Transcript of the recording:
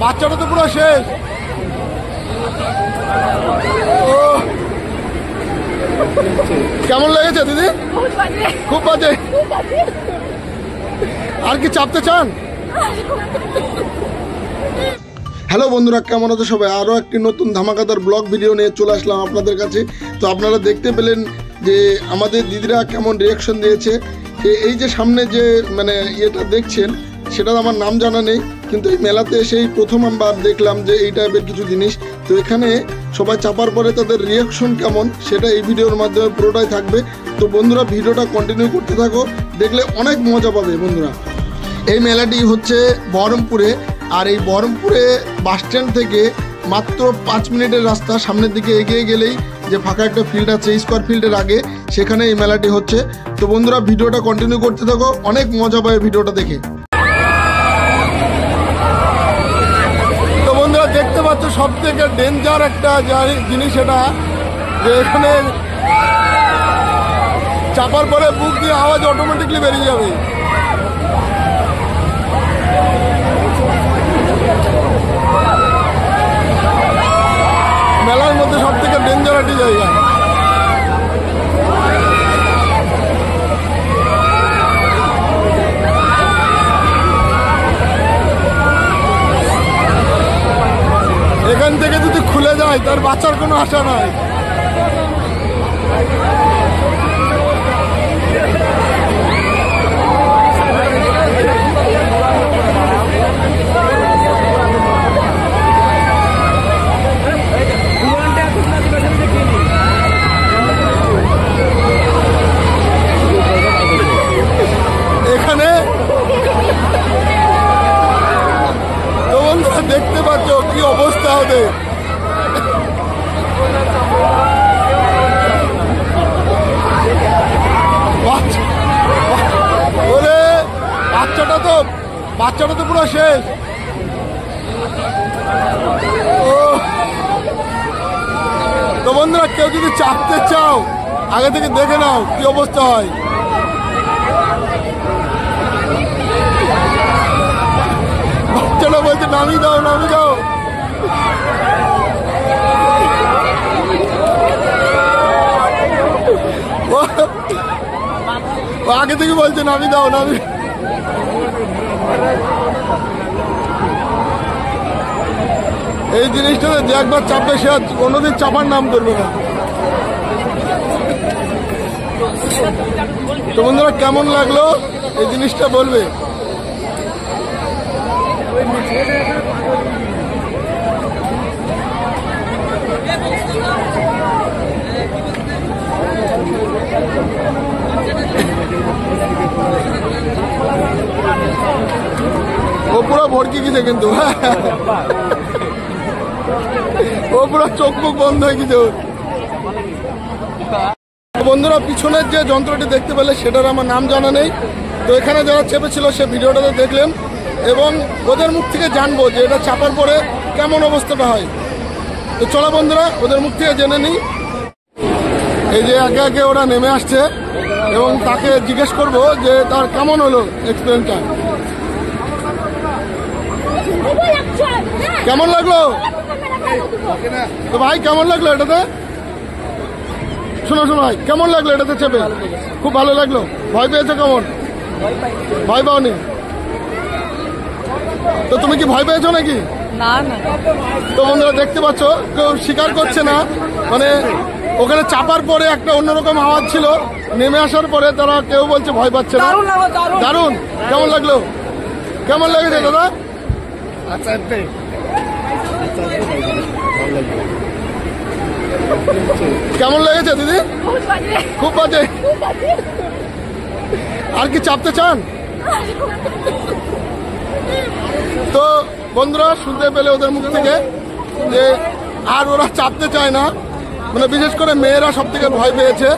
বাচ্চাটা তো পুরো শেষ। ও কেমন লেগেছে দিদি? খুব বাজে। আর কি চাপতে চান? হ্যালো বন্ধুরা, কেমন আছো সবাই? আরও একটি নতুন ধামাকাদার ব্লগ ভিডিও নিয়ে চলে আসলাম আপনাদের কাছে। তো আপনারা দেখতে পেলেন যে আমাদের দিদিরা কেমন রিয়াকশন দিয়েছে। এই যে সামনে যে ইয়েটা দেখছেন, সেটা আমার নাম জানা নেই, কিন্তু এই মেলাতে এসেই প্রথমবার দেখলাম যে এই টাইপের কিছু জিনিস। তো এখানে সবাই চাপার পরে তাদের রিয়াকশন কেমন, সেটা এই ভিডিওর মাধ্যমে পুরোটাই থাকবে। তো বন্ধুরা, ভিডিওটা কন্টিনিউ করতে থাকো, দেখলে অনেক মজা পাবে বন্ধুরা। এই মেলাটি হচ্ছে বহরমপুরে, আর এই বহরমপুরে বাস স্ট্যান্ড থেকে মাত্র 5 মিনিটের রাস্তা। সামনের দিকে এগিয়ে গেলেই যে ফাঁকা একটা ফিল্ড আছে, স্কোয়ার ফিল্ডের আগে, সেখানে এই মেলাটি হচ্ছে। তো বন্ধুরা, ভিডিওটা কন্টিনিউ করতে থাকো, অনেক মজা পাবে ভিডিওটা দেখে। তো বন্ধুরা, দেখতে পাচ্ছ সব থেকে ডেঞ্জার একটা জিনিস এটা, যে এখানে চাপার পরে বুক দিয়ে আওয়াজ অটোমেটিকলি বেরিয়ে যাবে। মেলার মধ্যে সব থেকে ডেঞ্জার একটি জায়গা। এখান থেকে যদি খুলে যায় তার বাঁচার কোনো আশা নাই। এখানে তো বন্ধুরা দেখতে পাচ্ছ কি অবস্থা হবে। ওরে বাচ্চাটা তো পুরো শেষ। তো বন্ধুরা, কেউ যদি চাপতে চাও আগে থেকে দেখে নাও কি অবস্থা হয়। বাচ্চাটা বলছে নামিয়ে দাও, নামিয়ে দাও। ও আগে থেকে বলছে নামিয়ে দাও, নামিয়ে। এই জিনিসটাতে যে একবার চাপবে সে কোনোদিন চাপার নাম করবে না। তো বন্ধুরা, কেমন লাগলো এই জিনিসটা বলবে। ও পুরো ভড়কি গেছে কিন্তু, ও পুরো চোখ মুখ বন্ধ হয়ে গেছে। বন্ধুরা, পিছনের যে যন্ত্রটি দেখতে পেলে সেটার আমার নাম জানা নেই। তো এখানে যারা চেপেছিল সে ভিডিওটাতে দেখলেন, এবং ওদের মুখ থেকে জানবো যে এটা চাপার পরে কেমন অবস্থাটা হয়। তো চলো বন্ধুরা, ওদের মুখ থেকে জেনে নিই। এই যে একে একে ওরা নেমে আসছে, এবং তাকে জিজ্ঞেস করবো যে তার কেমন হলো এক্সপিরিয়েন্সটা, কেমন লাগলো। তো ভাই কেমন লাগলো এটাতে? শোনো ভাই, কেমন লাগলো এটাতে চেপে? খুব ভালো লাগলো। ভয় পেয়েছো কেমন? ভয় পাওনি? তো তুমি কি ভয় পেয়েছো নাকি? না না। তো বন্ধুরা, দেখতে পাচ্ছ কেউ স্বীকার করছে না। ওখানে চাপার পরে একটা অন্যরকম আওয়াজ ছিল, নেমে আসার পরে তারা কেউ বলছে ভয় পাচ্ছে না। দারুণ। কেমন লাগলো? কেমন লেগেছে দাদা? কেমন লেগেছে দিদি? খুব বাজে। আর কি চাপতে চান? তো বন্ধুরা, শুনতে পেলে ওদের মুখ থেকে যে আর ওরা চাপতে চায় না, বিশেষ করে মেয়েরা সব থেকে ভয় পেয়েছে।